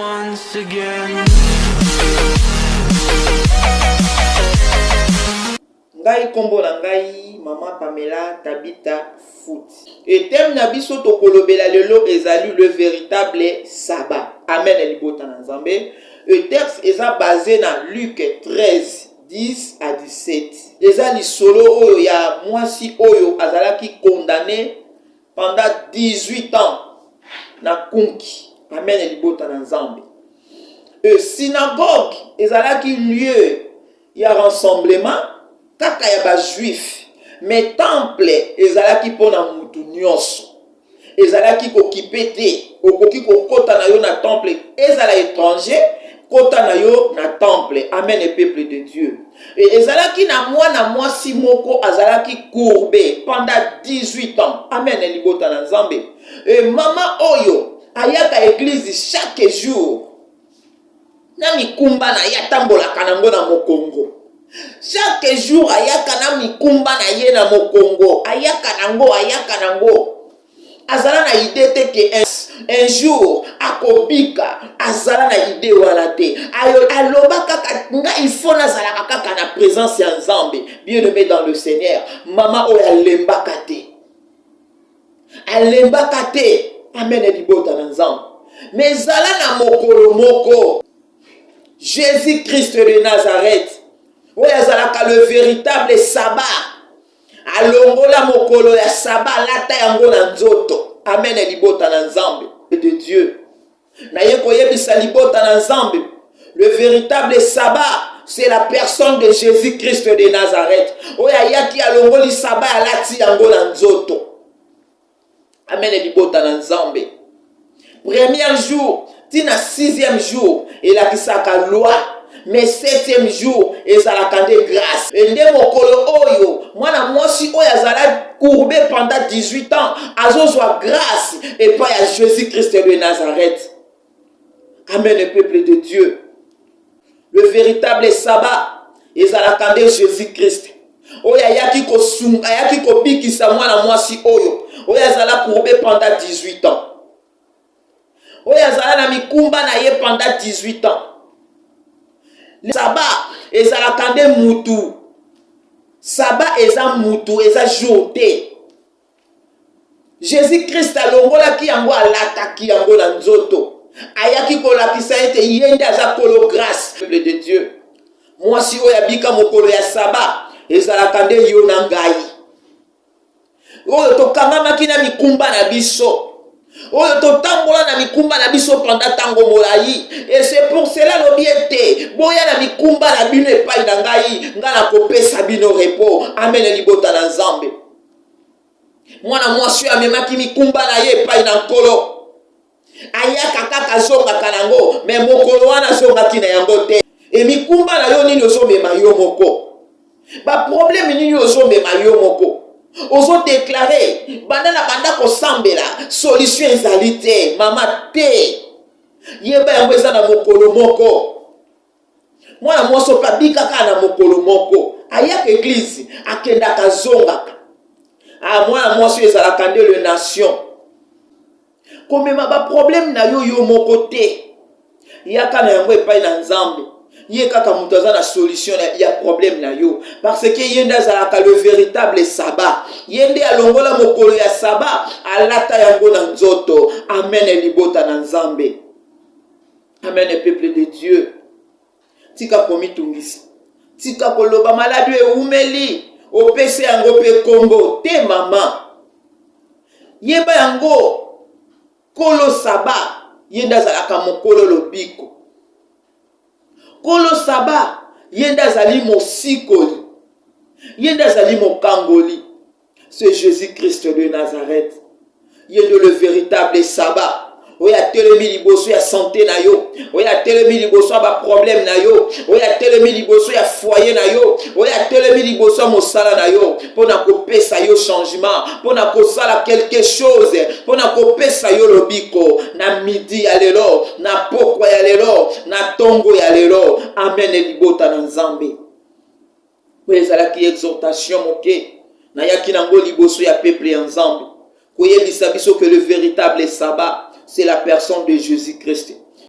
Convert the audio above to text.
once again. Ngai kombo na ngai Mama Pamela Tabita Foot. Et thème na biso to kolobela lelo ezali le véritable sabbat. Amen elibota na Nzambe. Le texte est basé dans Luc 13 10 à 17. Ezali solo oyo ya mwasi oyo azalaki condamné pendant 18 ans na kunki. Amen elibota na Nzambe. Synagogue ezalaki lieu ya rassemblement kaka ya ba juif, mais temple ezalaki pona mutu nyonso. Ezalaki kokipe te, okoki kokota na yo na temple, ezala étranger, kota na yo na temple. Amen le peuple de Dieu. Et ezalaki na mwasi moko azalaki courbé pendant 18 ans. Amen elibota na Nzambe. Et mama oyo ayaka église chaque jour. Na mikumba na yatambola kanango na mokongo. Chaque jour ayaka na mikumba na ye na mokongo, ayaka nango. Azala na idée te que un jour akobika, azala na idée wana te. Aloba kaka nga il faut nazala kaka na présence ya Nzambe, bien-aimé dans le Seigneur. Mama oya lembaka te. Alembaka te. Amen elibota na Nzambe. Mais zala na mokolo moko. Jésus-Christ de Nazareth. Oui, azalaka le véritable sabbat. Alongola mokolo ya sabbat lata yango na nzoto. Amen elibota na Nzambe de Dieu. Na ye koyebisa libota na Nzambe. Le véritable sabbat, c'est la personne de Jésus-Christ de Nazareth. Oya yaki alongoli sabbat alati yango na nzoto. Amen elibota na Nzambe. Premier jour, tina 6e jour, et la kisaka loi. Mais 7e jour, ezalaka nde grâce. Et nde mokolo oyo, mwana mwasi oyo azala courbé pendant 18 ans, azozwa grâce et pas à Jésus-Christ de Nazareth. Amen le peuple de Dieu. Le véritable sabbat, ezalaka nde Jésus-Christ. Oyo ayaki kosunga, ayaki kobikisa mwana mwasi oyo, oyo azala courbé pendant 18 ans. Oyo azala na mikumba na ye pendant 18 ans. Le sabbat ezalaka nde mutu. Sabbat eza mutu, eza jour te. Jésus-Christ alongolaki yango alataki yango na nzoto. Ayaki kolakisa ete yende aza kolo grâce. Peuple de Dieu. Mwasi oyo abika mokolo ya sabbat ezalaka nde yo na ngai. Oyo tokangamaki na mikumba na biso. Oyo totambola na mikumba na biso pendant tango molai. Et c'est pour cela lobiete boya na mikumba na bino epai na ngai nga na kopesa bino repos. Amen elibota na Nzambe. Mwana mwasi amemaki mikumba na ye epai na nkolo. Ayaka kaka zongaka nango, mais mokolo wana zongaki na yango te. Et mikumba na yo nini ozomema yo moko. Ba problème nini ozomema yo moko. Ozo déclarer bandana bandako sambela solution ezali te mama te yeba yango eza na mokolo moko. Mwana mwaso kabika ka na mokolo moko ayaka église akendaka zongaka. Mwana mwaso ezalaka nde le nation komema ba problème na yo yo moko te yaka na yango epai na Nzambe. Ye kaka mutu aza na solution ya problème na yo parce que yende azalaka le véritable sabbat. Yende alongola mokolo ya sabbat alata yango na nzoto. Amen elibota na Nzambe. Amen le peuple de Dieu. Tika komitungisa. Tika koloba maladi eumeli opese yango pe kombo te mama. Yeba yango kolo sabbat yende azalaka mokolo lobiko. Kolo sabbat yenda zali mosikoli. Yenda zali mokangoli. C'est Jésus-Christ de Nazareth. Yenda le véritable sabbat. Oya telemi liboso ya santé na yo. Oya telemi liboso ba problème na yo. Oya telemi liboso ya foyer na yo. Oya telemi liboso mosala na yo. Pona kopesa yo changement. Pona kosala quelque chose. Pona kopesa yo lobiko. Na midi ya lelo. Na pokwa ya lelo. Na tongo ya lelo. Amen elibota na Nzambe. Ezalaki exhortation moke. Na yaki nango liboso ya peuple ya Nzambe. Koyebisa biso que le véritable sabbat c'est la personne de Jésus-Christ.